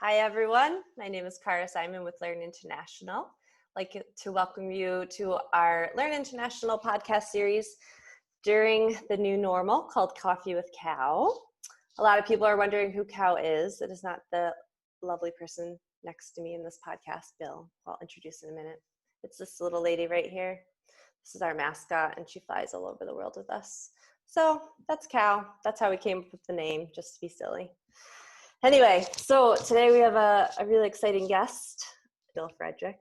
Hi, everyone. My name is Cara Simon with Learn International. I'd like to welcome you to our Learn International podcast series during the new normal called Coffee with Cow. A lot of people are wondering who Cow is. It is not the lovely person next to me in this podcast, Bill, who I'll introduce in a minute. It's this little lady right here. This is our mascot, and she flies all over the world with us. So that's Cow. That's how we came up with the name, just to be silly. Anyway, so today we have a really exciting guest, Bill Frederick.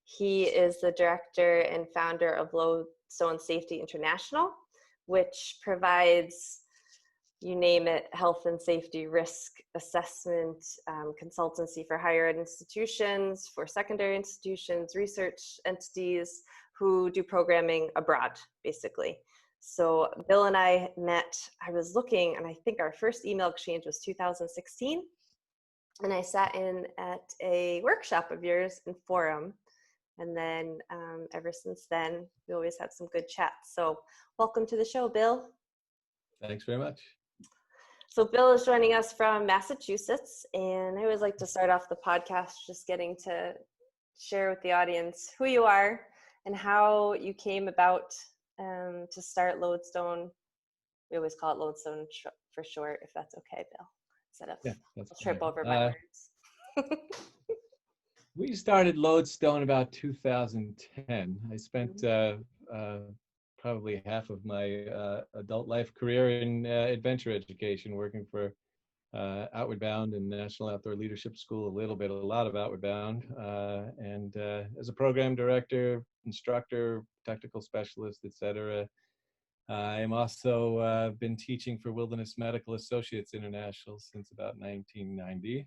He is the director and founder of Lodestone Safety International, which provides, you name it, health and safety risk assessment, consultancy for higher ed institutions, for secondary institutions, research entities who do programming abroad, basically. So Bill and I met, I was looking, and I think our first email exchange was 2016. And I sat in at a workshop of yours in Forum. And then ever since then, we always have some good chats. So welcome to the show, Bill. Thanks very much. So Bill is joining us from Massachusetts. And I always like to start off the podcast just getting to share with the audience who you are and how you came about to start Lodestone. We always call it Lodestone for short, if that's okay, Bill. Instead of I'll trip over my words. We started Lodestone about 2010. I spent probably half of my adult life career in adventure education, working for Outward Bound and National Outdoor Leadership School, a lot of Outward Bound, and as a program director, instructor, technical specialist, etc. I'm also been teaching for Wilderness Medical Associates International since about 1990.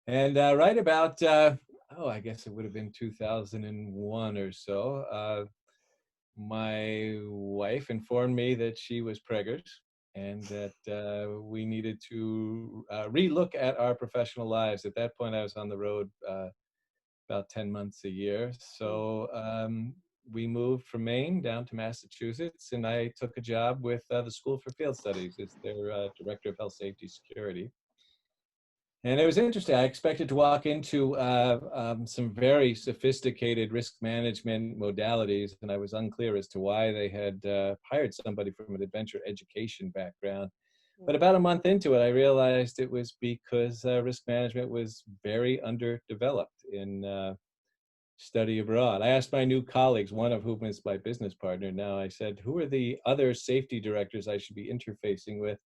And right about, I guess it would have been 2001 or so, my wife informed me that she was pregnant and that we needed to relook at our professional lives. At that point, I was on the road about 10 months a year. So we moved from Maine down to Massachusetts, and I took a job with the School for Field Studies as their Director of Health, Safety, Security. And it was interesting. I expected to walk into some very sophisticated risk management modalities, and I was unclear as to why they had hired somebody from an adventure education background. But about a month into it, I realized it was because risk management was very underdeveloped in study abroad. I asked my new colleagues, one of whom is my business partner now, I said, who are the other safety directors I should be interfacing with?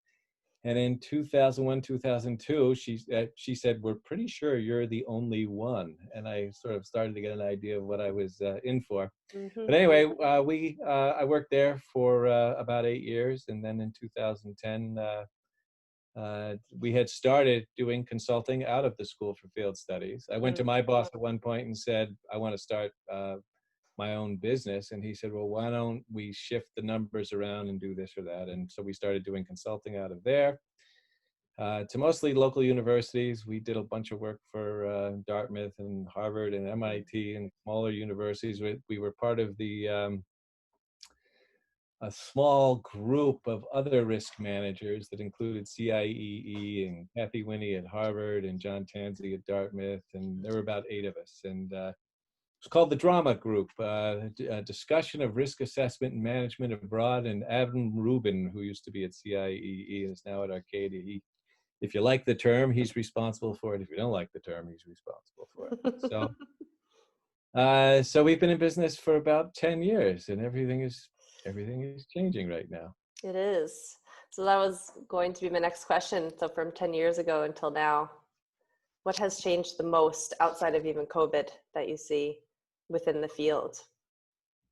And in 2001, 2002, she said, we're pretty sure you're the only one. And I sort of started to get an idea of what I was in for. Mm-hmm. But anyway, I worked there for about 8 years. And then in 2010, we had started doing consulting out of the School for Field Studies. I went to my boss at one point and said, I want to start my own business. And he said, well, why don't we shift the numbers around and do this or that? And so we started doing consulting out of there to mostly local universities. We did a bunch of work for Dartmouth and Harvard and MIT and smaller universities. We were part of a small group of other risk managers that included CIEE and Kathy Winnie at Harvard and John Tansey at Dartmouth. And there were about 8 of us. And it's called the Drama Group, a discussion of risk assessment and management abroad. And Adam Rubin, who used to be at CIEE and is now at Arcadia, if you like the term, he's responsible for it. If you don't like the term, he's responsible for it. So we've been in business for about 10 years, and everything is changing right now. It is. So that was going to be my next question. So from 10 years ago until now, what has changed the most outside of even COVID that you see within the field?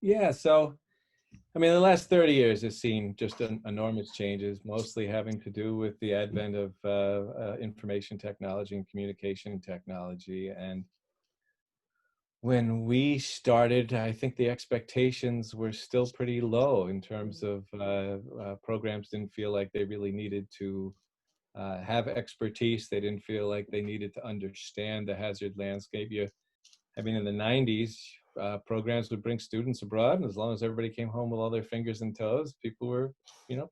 Yeah, so, I mean, the last 30 years has seen just enormous changes, mostly having to do with the advent of information technology and communication technology. And when we started, I think the expectations were still pretty low in terms of programs didn't feel like they really needed to have expertise. They didn't feel like they needed to understand the hazard landscape. I mean, in the 90s, programs would bring students abroad, and as long as everybody came home with all their fingers and toes, people were,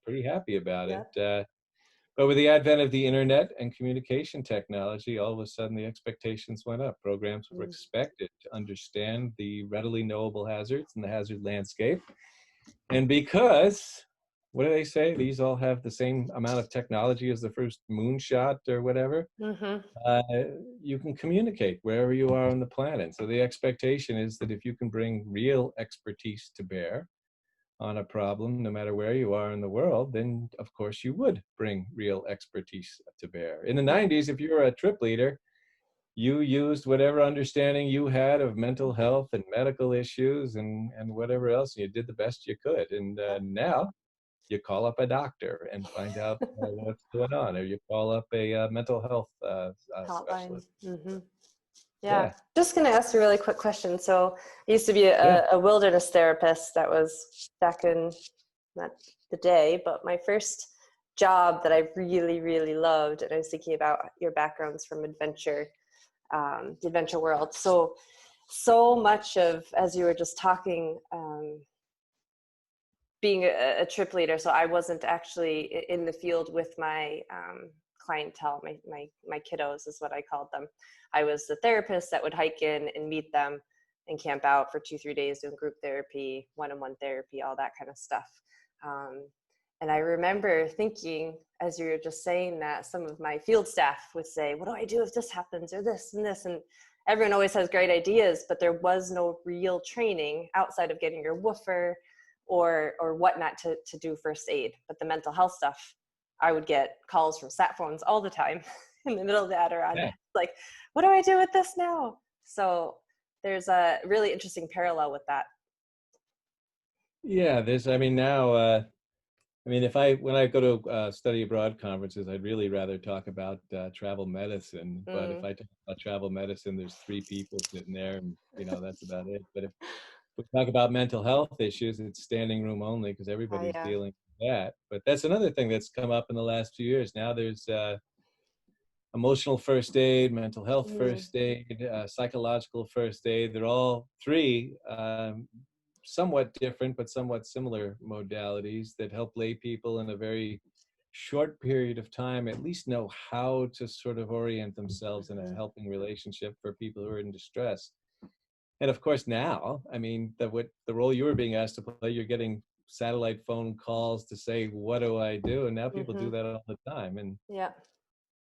pretty happy about it. But with the advent of the internet and communication technology, all of a sudden the expectations went up. Programs were expected to understand the readily knowable hazards and the hazard landscape. And because, what do they say? These all have the same amount of technology as the first moonshot or whatever. Uh, you can communicate wherever you are on the planet. So the expectation is that if you can bring real expertise to bear on a problem, no matter where you are in the world, then of course you would bring real expertise to bear. In the 90s, if you were a trip leader, you used whatever understanding you had of mental health and medical issues and whatever else, and you did the best you could. And now you call up a doctor and find out what's going on, or you call up a mental health Hotline. specialist. Yeah. Just going to ask a really quick question. So I used to be a wilderness therapist. That was back in not the day, but my first job that I really, really loved. And I was thinking about your backgrounds from adventure, the adventure world. So much of, as you were just talking, being a trip leader. So I wasn't actually in the field with my clientele, my kiddos is what I called them. I was the therapist that would hike in and meet them and camp out for 2-3 days doing group therapy, one-on-one therapy, all that kind of stuff. And I remember thinking, as you were just saying that, some of my field staff would say, what do I do if this happens, or this and this? And everyone always has great ideas, but there was no real training outside of getting your woofer or whatnot to do first aid. But the mental health stuff, I would get calls from sat phones all the time in the middle of the Adirondack. Like, what do I do with this now? So there's a really interesting parallel with that. Yeah, when I go to study abroad conferences, I'd really rather talk about travel medicine. But if I talk about travel medicine, there's 3 people sitting there, and that's about it. But if we talk about mental health issues, it's standing room only because everybody's dealing with that. But that's another thing that's come up in the last few years. Now there's emotional first aid, mental health first aid, psychological first aid. They're all 3 somewhat different but somewhat similar modalities that help lay people in a very short period of time at least know how to sort of orient themselves in a helping relationship for people who are in distress. And of course now, the role you were being asked to play, you're getting satellite phone calls to say, what do I do? And now people do that all the time. And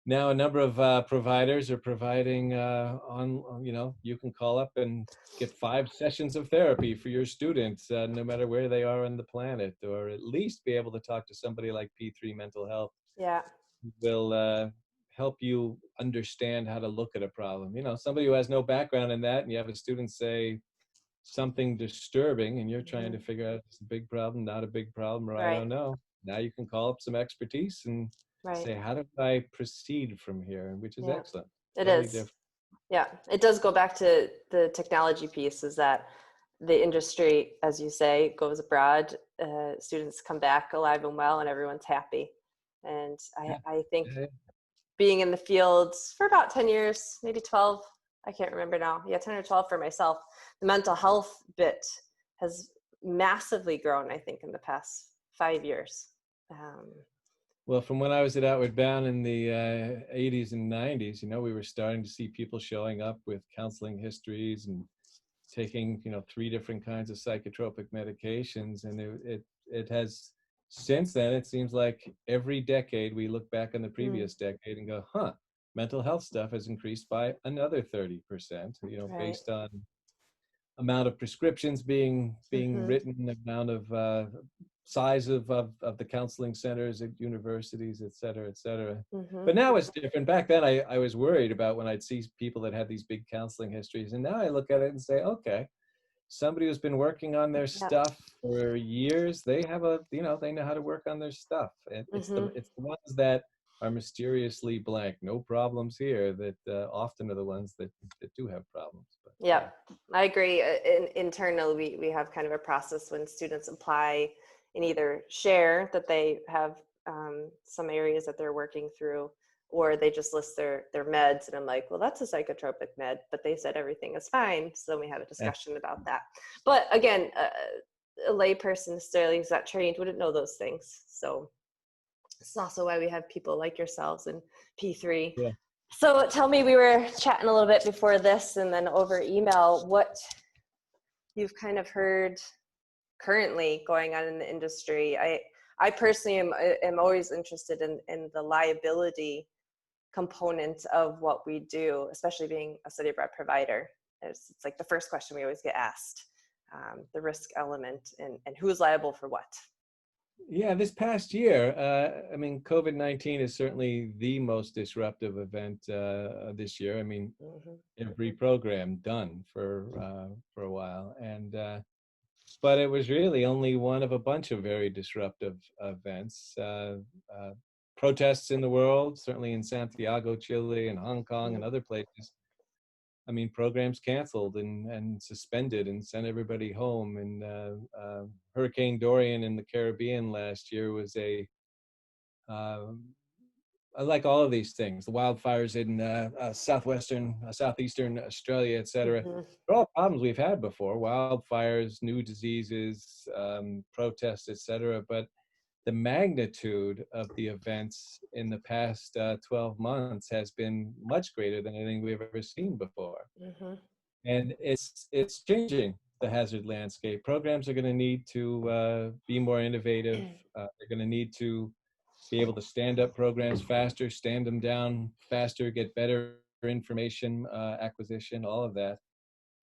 now a number of providers are providing you can call up and get 5 sessions of therapy for your students, no matter where they are on the planet, or at least be able to talk to somebody like P3 Mental Health. Who will help you understand how to look at a problem. Somebody who has no background in that, and you have a student say something disturbing, and you're trying to figure out if it's a big problem, not a big problem, or I don't know. Now you can call up some expertise and say, how do I proceed from here? Which is excellent. It is. Different. Yeah, it does go back to the technology piece, is that the industry, as you say, goes abroad, students come back alive and well, and everyone's happy. And I think being in the fields for about 10 years, maybe 12, I can't remember now. 10 or 12 for myself. The mental health bit has massively grown, I think, in the past 5 years. Well, from when I was at Outward Bound in the 80s and 90s, we were starting to see people showing up with counseling histories and taking, 3 different kinds of psychotropic medications. And it has, since then, it seems like every decade we look back on the previous decade and go, mental health stuff has increased by another 30%, based on amount of prescriptions being written, amount of size of the counseling centers at universities, et cetera, et cetera. But now it's different. Back then I was worried about when I'd see people that had these big counseling histories. And now I look at it and say, okay, somebody who's been working on their stuff for years, they have they know how to work on their stuff. It's the ones that are mysteriously blank, no problems here, that often are the ones that do have problems. But, I agree. Internally, we have kind of a process when students apply and either share that they have some areas that they're working through, or they just list their meds. And I'm like, well, that's a psychotropic med, but they said everything is fine. So then we have a discussion about that. But again, a layperson necessarily who's not trained wouldn't know those things. So It's also why we have people like yourselves in P3. Yeah. So tell me, we were chatting a little bit before this and then over email, what you've kind of heard currently going on in the industry. I personally am always interested in the liability component of what we do, especially being a study abroad provider. It's like the first question we always get asked, the risk element and who's liable for what. Yeah, this past year, I mean, COVID-19 is certainly the most disruptive event this year. I mean, every program done for a while, and but it was really only one of a bunch of very disruptive events. Protests in the world, certainly in Santiago, Chile, and Hong Kong, and other places. I mean, programs canceled and suspended and sent everybody home. And Hurricane Dorian in the Caribbean last year was uh, like all of these things, the wildfires in southeastern Australia, et cetera. They're all problems we've had before: wildfires, new diseases, protests, et cetera. But the magnitude of the events in the past 12 months has been much greater than anything we've ever seen before. And it's changing the hazard landscape. Programs are going to need to be more innovative. They're going to need to be able to stand up programs faster, stand them down faster, get better information acquisition, all of that.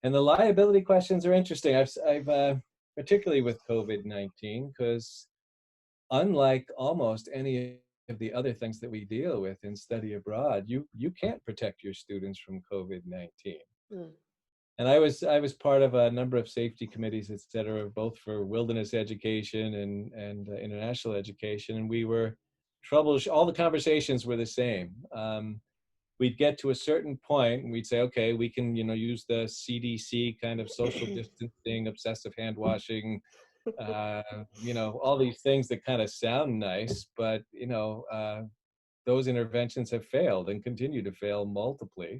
And the liability questions are interesting. I've particularly with COVID-19, because unlike almost any of the other things that we deal with in study abroad, you can't protect your students from COVID-19. And I was part of a number of safety committees, et cetera, both for wilderness education and international education. And we were all the conversations were the same. We'd get to a certain point and we'd say, okay, we can, use the CDC kind of social distancing, obsessive hand washing, all these things that kind of sound nice, but, those interventions have failed and continue to fail multiply.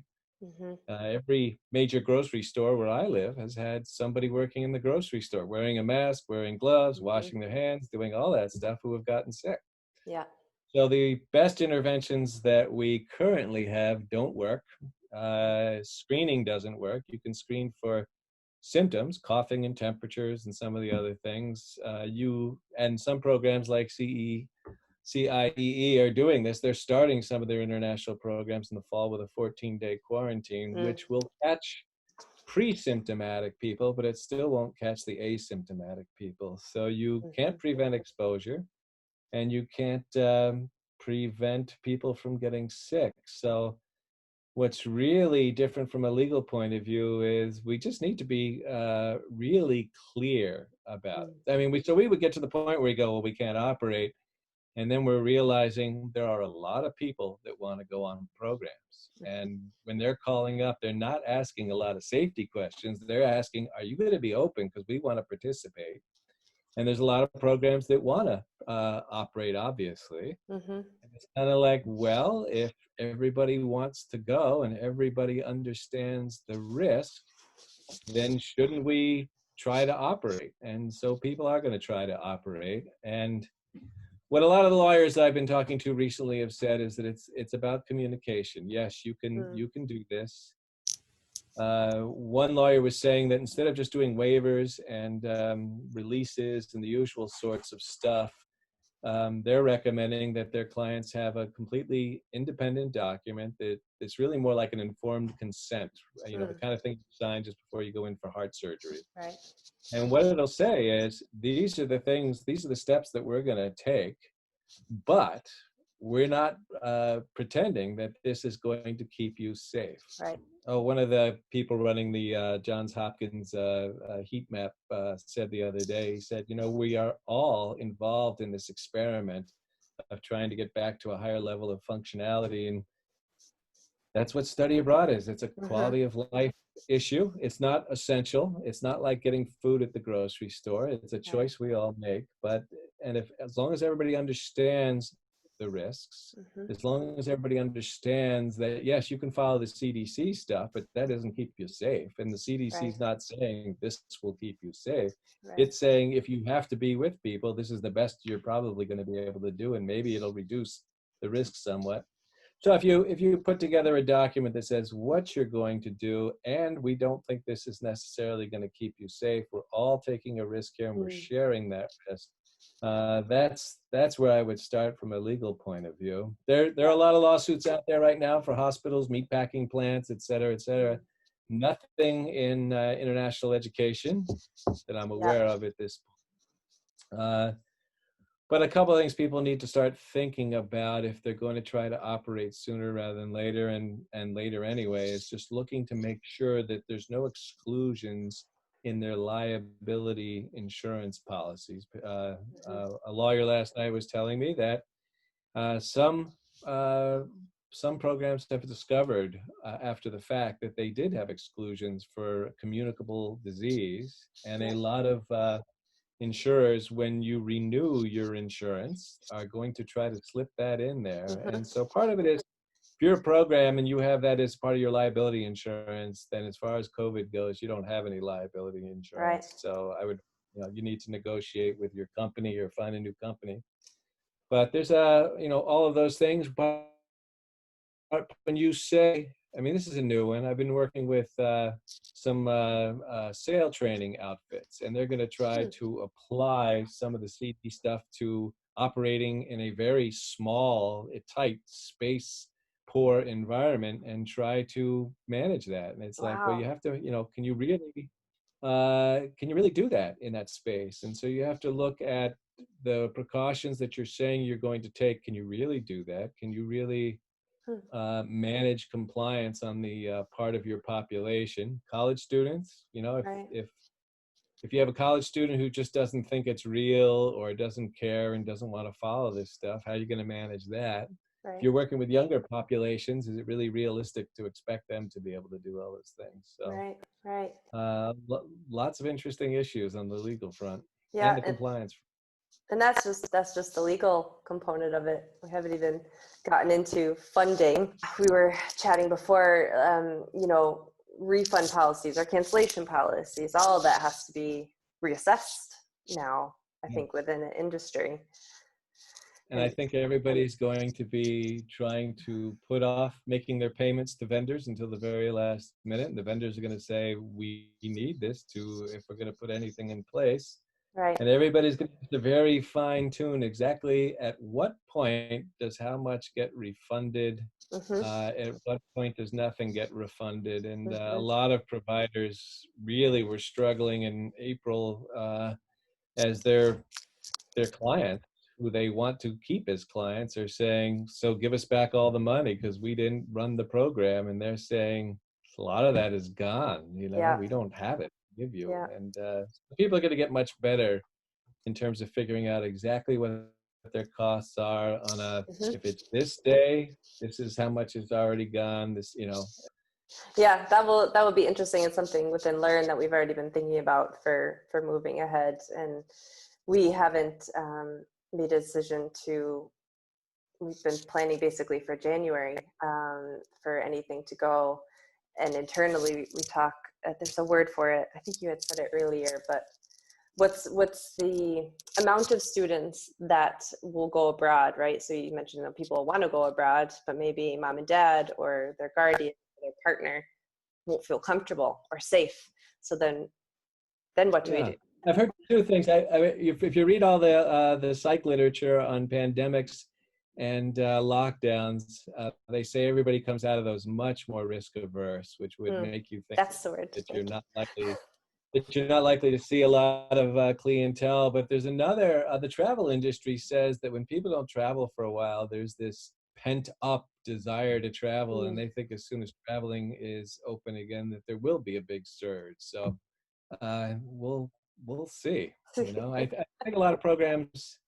Every major grocery store where I live has had somebody working in the grocery store, wearing a mask, wearing gloves, washing their hands, doing all that stuff, who have gotten sick. Yeah. So the best interventions that we currently have don't work. Screening doesn't work. You can screen for symptoms, coughing and temperatures and some of the other things. And some programs like CIEE are doing this. They're starting some of their international programs in the fall with a 14-day quarantine, which will catch pre-symptomatic people, but it still won't catch the asymptomatic people. So you can't prevent exposure, and you can't prevent people from getting sick. So what's really different from a legal point of view is we just need to be really clear about it. I mean, we would get to the point where we go, well, we can't operate. And then we're realizing there are a lot of people that want to go on programs. And when they're calling up, they're not asking a lot of safety questions. They're asking, are you going to be open? Because we want to participate. And there's a lot of programs that want to operate, obviously. And it's kind of like, well, if everybody wants to go and everybody understands the risk, then shouldn't we try to operate? And so people are going to try to operate. And what a lot of the lawyers I've been talking to recently have said is that it's about communication. Yes, you can do this. One lawyer was saying that instead of just doing waivers and releases and the usual sorts of stuff, they're recommending that their clients have a completely independent document that's really more like an informed consent, the kind of thing you sign just before you go in for heart surgery. Right. And what it'll say is, these are the steps that we're going to take, but we're not pretending that this is going to keep you safe. Right. Oh, one of the people running the Johns Hopkins heat map said the other day, he said, we are all involved in this experiment of trying to get back to a higher level of functionality. And that's what study abroad is. It's a quality of life issue. It's not essential. It's not like getting food at the grocery store. It's a choice we all make. As long as everybody understands the risks, Mm-hmm. as long as everybody understands that, yes, you can follow the CDC stuff, but that doesn't keep you safe. And the CDC Right. is not saying this will keep you safe. Right. It's saying if you have to be with people, this is the best you're probably going to be able to do, and maybe it'll reduce the risk somewhat. So if you put together a document that says what you're going to do, and we don't think this is necessarily going to keep you safe, we're all taking a risk here and we're Mm. sharing that risk. That's where I would start from a legal point of view. There are a lot of lawsuits out there right now for hospitals, meatpacking plants, et cetera, et cetera. Nothing in international education that I'm Yeah. aware of at this point. But a couple of things people need to start thinking about if they're going to try to operate sooner rather than later, and later anyway, is just looking to make sure that there's no exclusions in their liability insurance policies. A lawyer last night was telling me that uh, some uh, some programs have discovered after the fact that they did have exclusions for communicable disease, and a lot of insurers, when you renew your insurance, are going to try to slip that in there. Mm-hmm. And so part of it is, if you're a program and you have that as part of your liability insurance, then as far as COVID goes, you don't have any liability Right. insurance. So I would, you need to negotiate with your company or find a new company. But there's all of those things. But when you say, I mean, this is a new one. I've been working with some sale training outfits, and they're going to try to apply some of the CD stuff to operating in a very small, tight space, poor environment, and try to manage that. And it's like, well, you Wow. have to, can you really do that in that space? And so you have to look at the precautions that you're saying you're going to take. Can you really do that? Can you really Hmm. manage compliance on the part of your population? College students, Right. if you have a college student who just doesn't think it's real or doesn't care and doesn't want to follow this stuff, how are you going to manage that? If Right. you're working with younger populations, is it really realistic to expect them to be able to do all those things? So Right. Right. lots of interesting issues on the legal front and Yeah. the compliance front. And that's just the legal component of it. We haven't even gotten into funding. We were chatting before, refund policies or cancellation policies. All of that has to be reassessed now, I think, within the industry. And I think everybody's going to be trying to put off making their payments to vendors until the very last minute. And the vendors are going to say, we need this if we're going to put anything in place. Right. And everybody's going to have to very fine tune exactly at what point does how much get refunded, Mm-hmm. at what point does nothing get refunded. And a Mm-hmm. lot of providers really were struggling in April as their clients, who they want to keep as clients, are saying, so give us back all the money because we didn't run the program. And they're saying a lot of that is gone. Yeah. We don't have it to give you. Yeah. And people are going to get much better in terms of figuring out exactly what their costs are on Mm-hmm. if it's this day, this is how much is already gone. Yeah, that will be interesting. It's something within Learn that we've already been thinking about for moving ahead, and we haven't made a decision to. We've been planning basically for January for anything to go, and internally we talk. There's a word for it. I think you had said it earlier, but what's the amount of students that will go abroad, right? So you mentioned that people want to go abroad, but maybe mom and dad or their guardian or their partner won't feel comfortable or safe. So then what do we Yeah, do? I've heard two things. If you read all the psych literature on pandemics and lockdowns, they say everybody comes out of those much more risk averse, which would make you think That's the word. that you're not likely to see a lot of clientele. But there's another. The travel industry says that when people don't travel for a while, there's this pent up desire to travel, and they think as soon as traveling is open again, that there will be a big surge. So we'll see. I think a lot of programs,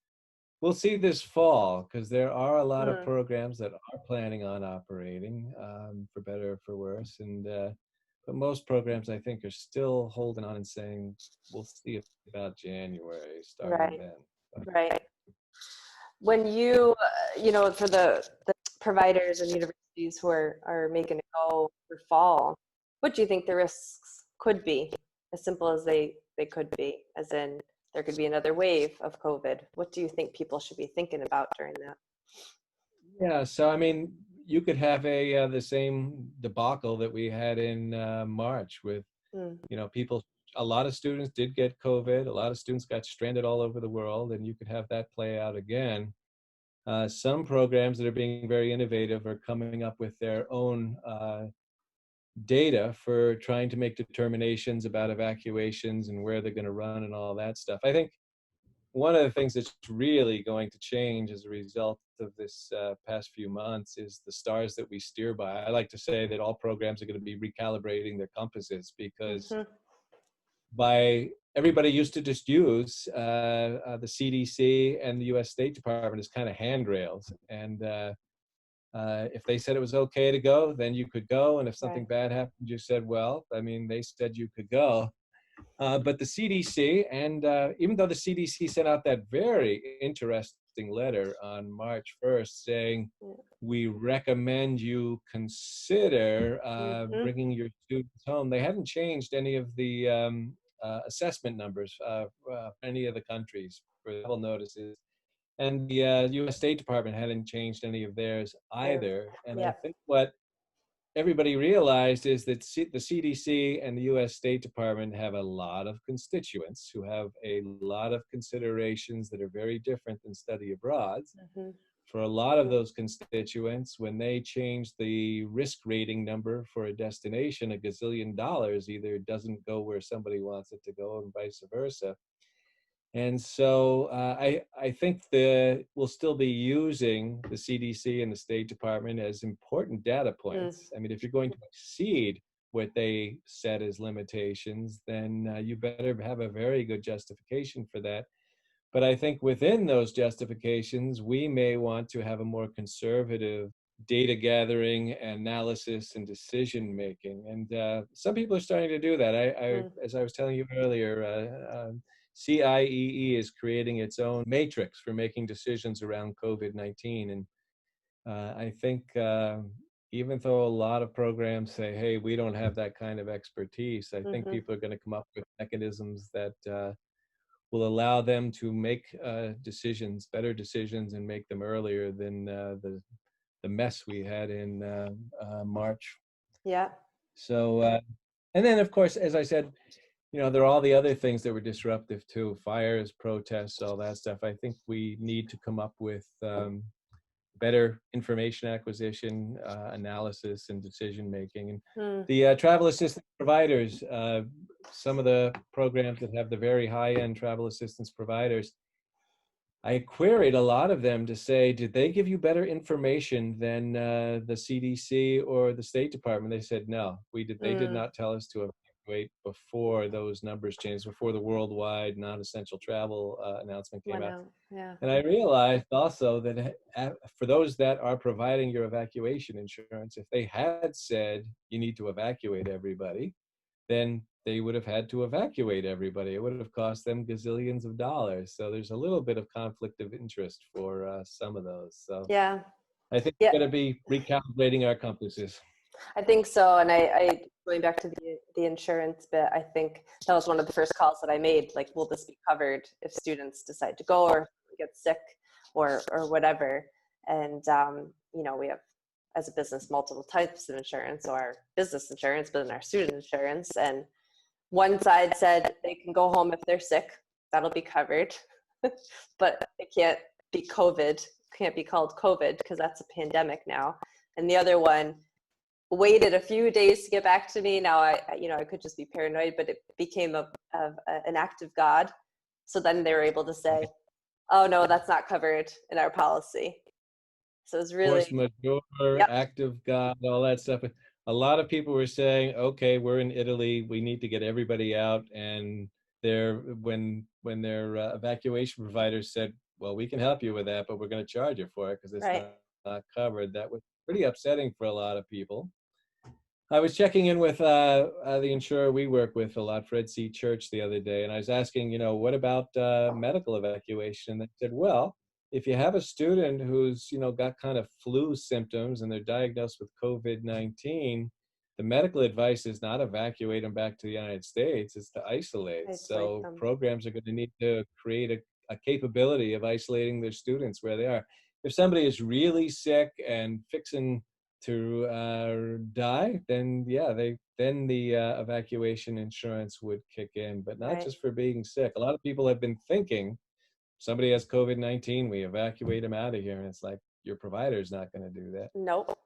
we'll see this fall, because there are a lot of programs that are planning on operating, for better or for worse. And but most programs, I think, are still holding on and saying we'll see about January, starting Right. then. Right. When you, for the providers and universities who are making it go for fall, what do you think the risks could be? As simple as they could be, as in there could be another wave of COVID. What do you think people should be thinking about during that? Yeah, so I mean, you could have the same debacle that we had in March with, Mm. people. A lot of students did get COVID. A lot of students got stranded all over the world, and you could have that play out again. Some programs that are being very innovative are coming up with their own data for trying to make determinations about evacuations and where they're going to run and all that stuff. I think one of the things that's really going to change as a result of this past few months is the stars that we steer by. I like to say that all programs are going to be recalibrating their compasses, because Mm-hmm. by everybody used to just use the CDC and the U.S. State Department as kind of handrails, and if they said it was okay to go, then you could go, and if something Right. bad happened, you said, well, I mean, they said you could go. But the CDC, and even though the CDC sent out that very interesting letter on March 1st saying, we recommend you consider Mm-hmm. bringing your students home, they hadn't changed any of the assessment numbers for any of the countries for level notices. And the U.S. State Department hadn't changed any of theirs either. And I Yeah. think what everybody realized is that the CDC and the U.S. State Department have a lot of constituents who have a lot of considerations that are very different than study abroad. Mm-hmm. For a lot of those constituents, when they change the risk rating number for a destination, a gazillion dollars either doesn't go where somebody wants it to go and vice versa. And so I think that we'll still be using the CDC and the State Department as important data points. I mean, if you're going to exceed what they set as limitations, then you better have a very good justification for that. But I think within those justifications, we may want to have a more conservative data gathering, analysis, and decision making. And some people are starting to do that. As I was telling you earlier, CIEE is creating its own matrix for making decisions around COVID-19. And I think even though a lot of programs say, hey, we don't have that kind of expertise, I think people are going to come up with mechanisms that will allow them to make decisions, better decisions, and make them earlier than the mess we had in March. Yeah. So, and then of course, as I said, there are all the other things that were disruptive too: fires, protests, all that stuff. I think we need to come up with better information acquisition, analysis, and decision making. And the travel assistance providers, some of the programs that have the very high-end travel assistance providers, I queried a lot of them to say, did they give you better information than the CDC or the State Department? They said, no, we did. They did not tell us to evacuate before those numbers changed, before the worldwide non-essential travel announcement came out. Yeah. And I realized also that for those that are providing your evacuation insurance, if they had said you need to evacuate everybody, then they would have had to evacuate everybody. It would have cost them gazillions of dollars. So there's a little bit of conflict of interest for some of those. So Yeah. I think we're going to be recalibrating our compasses. I think so. And I going back to the insurance bit, I think that was one of the first calls that I made. Like, will this be covered if students decide to go or get sick or whatever? And, we have, as a business, multiple types of insurance. So our business insurance, but then our student insurance. And one side said they can go home if they're sick. That'll be covered. But it can't be COVID, can't be called COVID because that's a pandemic now. And the other one waited a few days to get back to me. Now I could just be paranoid, but it became an act of God. So then they were able to say, oh no, that's not covered in our policy. So it's really force majeure, act of God, all that stuff. A lot of people were saying, okay, we're in Italy, we need to get everybody out. And when their evacuation providers said, well, we can help you with that, but we're going to charge you for it because it's not covered. That was pretty upsetting for a lot of people. I was checking in with the insurer we work with a lot, Fred C. Church, the other day, and I was asking, what about medical evacuation? And they said, well, if you have a student who's, got kind of flu symptoms and they're diagnosed with COVID-19, the medical advice is not evacuate them back to the United States, it's to isolate. Isolate So them. programs are going to need to create a capability of isolating their students where they are. If somebody is really sick and fixing to die, then yeah, then the evacuation insurance would kick in, but not Right. just for being sick. A lot of people have been thinking somebody has COVID-19, we evacuate them out of here, and it's like your provider's not going to do that. Nope.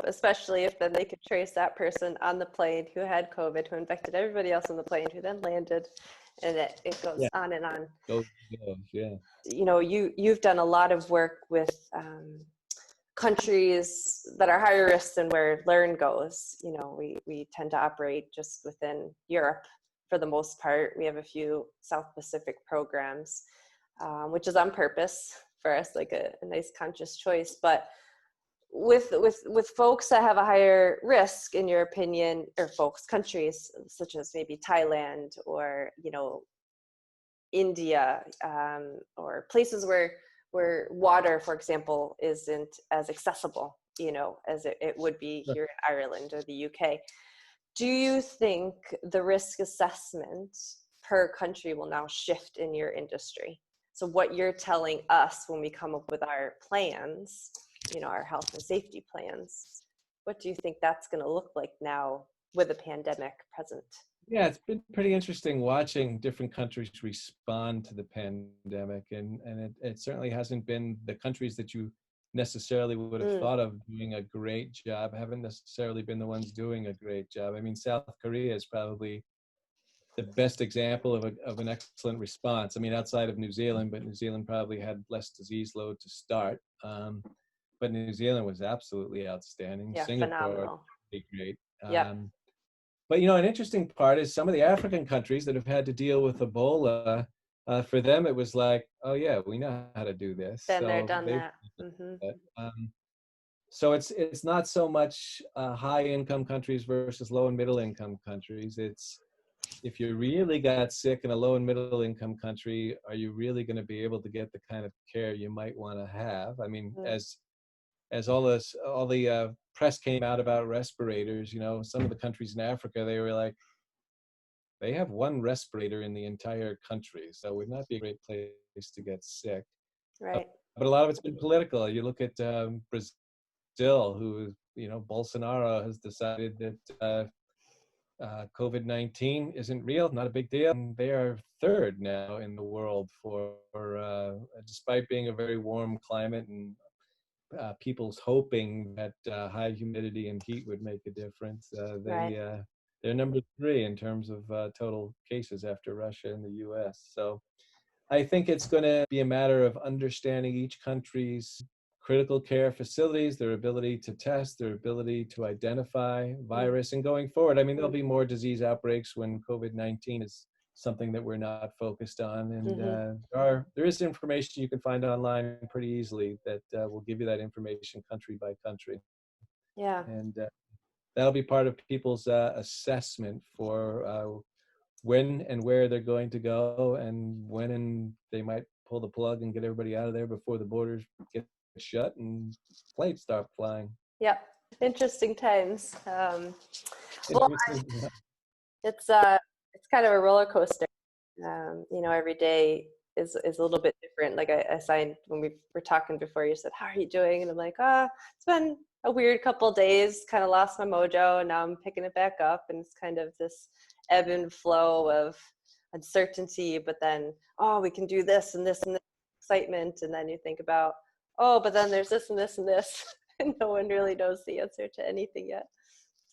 Especially if then they could trace that person on the plane who had COVID, who infected everybody else on the plane, who then landed, and it goes Yeah. on and on. Yeah. You've done a lot of work with countries that are higher risk than where Learn goes. We tend to operate just within Europe for the most part. We have a few South Pacific programs, which is on purpose for us, like a nice conscious choice. But with folks that have a higher risk, in your opinion, or countries such as maybe Thailand or India, or places where water, for example, isn't as accessible, as it would be here in Ireland or the UK. Do you think the risk assessment per country will now shift in your industry? So what you're telling us when we come up with our plans, our health and safety plans, what do you think that's going to look like now with a pandemic present? Yeah, it's been pretty interesting watching different countries respond to the pandemic, and it certainly hasn't been the countries that you necessarily would have thought of doing a great job, haven't necessarily been the ones doing a great job. I mean, South Korea is probably the best example of an excellent response. I mean, outside of New Zealand, but New Zealand probably had less disease load to start. But New Zealand was absolutely outstanding. Yeah, Singapore, phenomenal. pretty great. Yeah. But an interesting part is some of the African countries that have had to deal with Ebola, for them it was like, oh yeah, we know how to do this. Been there, So done they've that. Mm-hmm. so it's not so much high income countries versus low and middle income countries. It's if you really got sick in a low and middle income country, are you really going to be able to get the kind of care you might want to have? I mean, as all the press came out about respirators, some of the countries in Africa, they were like, they have one respirator in the entire country, so it would not be a great place to get sick. Right. But a lot of it's been political. You look at Brazil, who, Bolsonaro has decided that COVID-19 isn't real, not a big deal. And they are third now in the world for despite being a very warm climate and people's hoping that high humidity and heat would make a difference. They're number 3 in terms of total cases after Russia and the U.S. So I think it's going to be a matter of understanding each country's critical care facilities, their ability to test, their ability to identify virus, and going forward. I mean, there'll be more disease outbreaks when COVID-19 is something that we're not focused on. And there is information you can find online pretty easily that will give you that information country by country. Yeah. And that'll be part of people's assessment for when and where they're going to go, and when they might pull the plug and get everybody out of there before the borders get shut and flights start flying. Yep. Interesting times. It's kind of a roller coaster. Every day is a little bit different. Like I signed when we were talking before, you said, how are you doing? And I'm like, it's been a weird couple of days, kind of lost my mojo, and now I'm picking it back up. And it's kind of this ebb and flow of uncertainty, but then, we can do this and this and this, excitement. And then you think about, but then there's this and this and this, and no one really knows the answer to anything yet.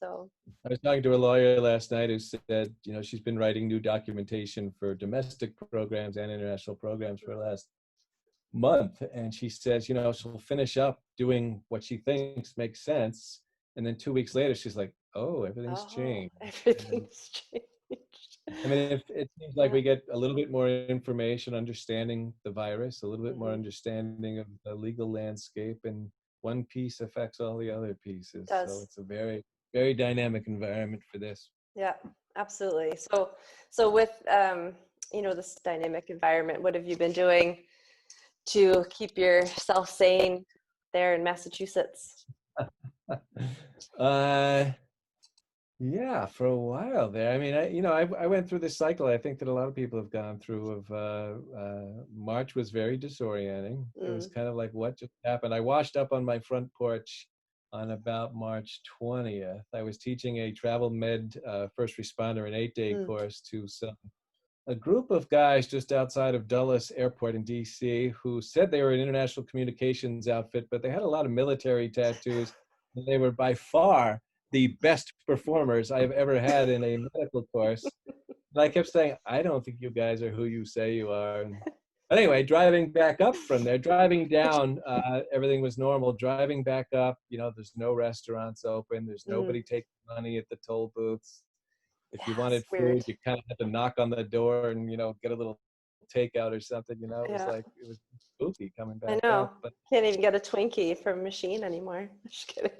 So I was talking to a lawyer last night who said, she's been writing new documentation for domestic programs and international programs for the last month. And she says, she'll finish up doing what she thinks makes sense. And then 2 weeks later, she's like, everything's changed. Everything's changed. I mean, it seems like we get a little bit more information, understanding the virus, a little bit more understanding of the legal landscape, and one piece affects all the other pieces. So it's a very, very dynamic environment for this. Yeah, absolutely. So with, this dynamic environment, what have you been doing to keep yourself sane there in Massachusetts? Yeah, for a while there. I mean, I went through this cycle. I think that a lot of people have gone through. Of March was very disorienting. It was Mm, kind of like, what just happened? I washed up on my front porch on about March 20th. I was teaching a travel med first responder an 8-day mm, course to a group of guys just outside of Dulles Airport in DC who said they were an international communications outfit, but they had a lot of military tattoos. And they were by far the best performers I've ever had in a medical course. And I kept saying, I don't think you guys are who you say you are. But anyway, driving back up from there, driving down, everything was normal. Driving back up, there's no restaurants open. There's mm. nobody taking money at the toll booths. If you Yeah, it's wanted weird. food, you kind of had to knock on the door and, get a little takeout or something, it was Yeah, like, it was spooky coming I back know. up. But Can't even get a Twinkie from a machine anymore. Just kidding.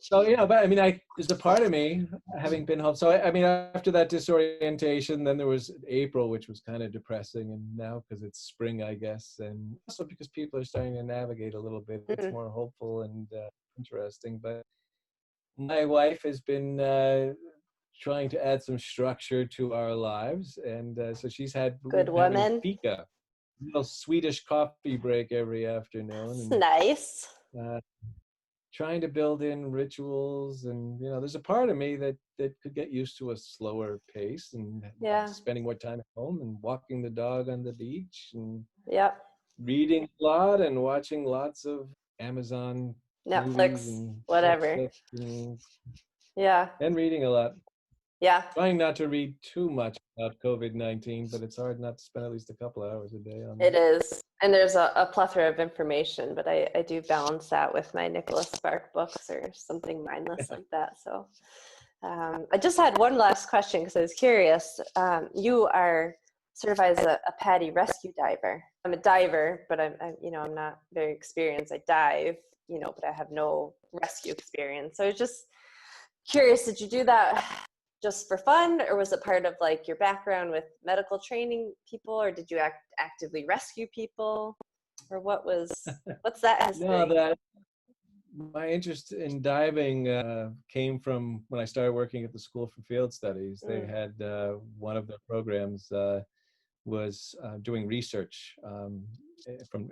so, but I mean, there's a part of me having been home. So, I mean, after that disorientation, then there was April, which was kind of depressing. And now, because it's spring, I guess, and also because people are starting to navigate a little bit, it's Mm, more hopeful and interesting. But my wife has been trying to add some structure to our lives. And so we've good been having woman. fika, a little Swedish coffee break every It's afternoon. nice. And trying to build in rituals. And, there's a part of me that could get used to a slower pace and Yeah. spending more time at home and walking the dog on the beach and Yep. reading a lot and watching lots of Amazon movies Netflix, and whatever. Netflix Yeah. and reading a lot. Yeah. Trying not to read too much about COVID-19, but it's hard not to spend at least a couple hours a day on It that. is. And there's a plethora of information, but I do balance that with my Nicholas Spark books or something mindless like that. So I just had one last question because I was curious. You are certified as a PADI rescue diver. I'm a diver, but I'm not very experienced. I dive, but I have no rescue experience. So I was just curious, did you do that just for fun, or was it part of like your background with medical training people, or did you actively rescue people, or what's that No, history? that my interest in diving came from when I started working at the School for Field Studies. They Mm, had one of their programs was doing research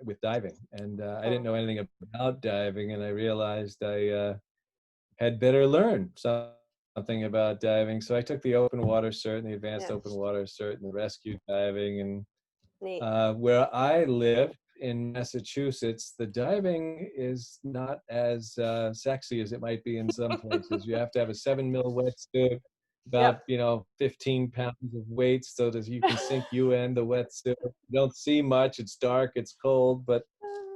with diving, and I didn't oh, know anything about diving, and I realized I had better learn something about diving. So I took the open water cert and the advanced yeah, open water cert and the rescue diving. And neat. where I live in Massachusetts, the diving is not as sexy as it might be in some places. You have to have a 7 mil wetsuit, about Yep. 15 pounds of weight, so that you can sink you in the wetsuit. You don't see much. It's dark. It's cold, but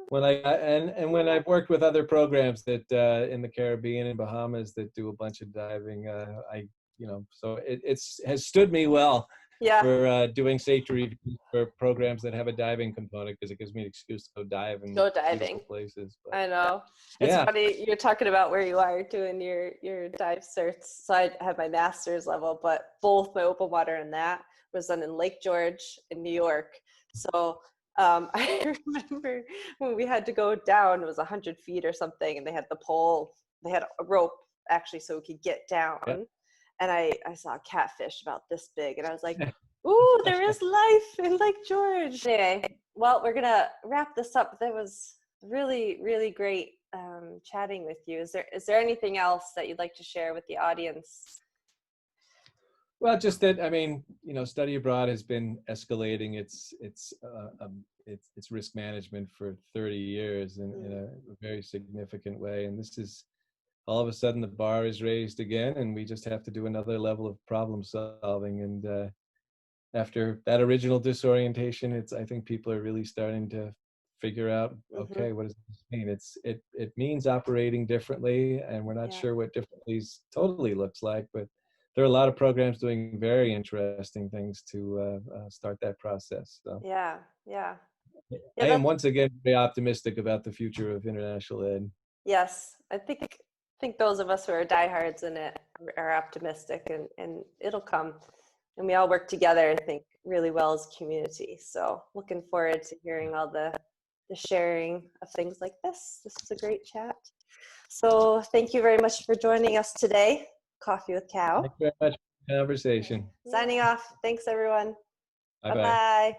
when I've worked with other programs that in the Caribbean and Bahamas that do a bunch of diving, so it's has stood me well Yeah, for doing safety reviews for programs that have a diving component, because it gives me an excuse to go dive in go beautiful diving. places. But I know. It's yeah, funny you're talking about where you are doing your dive certs. So I have my master's level, but both my open water and that was done in Lake George in New York. So I remember when we had to go down, it was 100 feet or something, and they had the pole, they had a rope actually so we could get down. yeah. And I saw a catfish about this big, and I was like, ooh, there is life in Lake George. Anyway, well, we're gonna wrap this up. That was really, really great chatting with you. Is there anything else that you'd like to share with the audience? Well, just that, I mean, study abroad has been escalating its risk management for 30 years in Mm, a very significant way, and this is all of a sudden the bar is raised again, and we just have to do another level of problem solving. And after that original disorientation, I think people are really starting to figure out, mm-hmm. okay, what does this mean? It means operating differently, and we're not Yeah. sure what differently totally looks like, but there are a lot of programs doing very interesting things to start that process. So Yeah. Yeah. Yeah. I am That's once again very optimistic about the future of international ed. yes. I think those of us who are diehards in it are optimistic, and it'll come. And we all work together, I think, really well as a community. So looking forward to hearing all the sharing of things like this. This is a great chat. So thank you very much for joining us today. Coffee with Cow. Thank you very much for the conversation. Signing off. Thanks, everyone. Bye-bye. Bye-bye.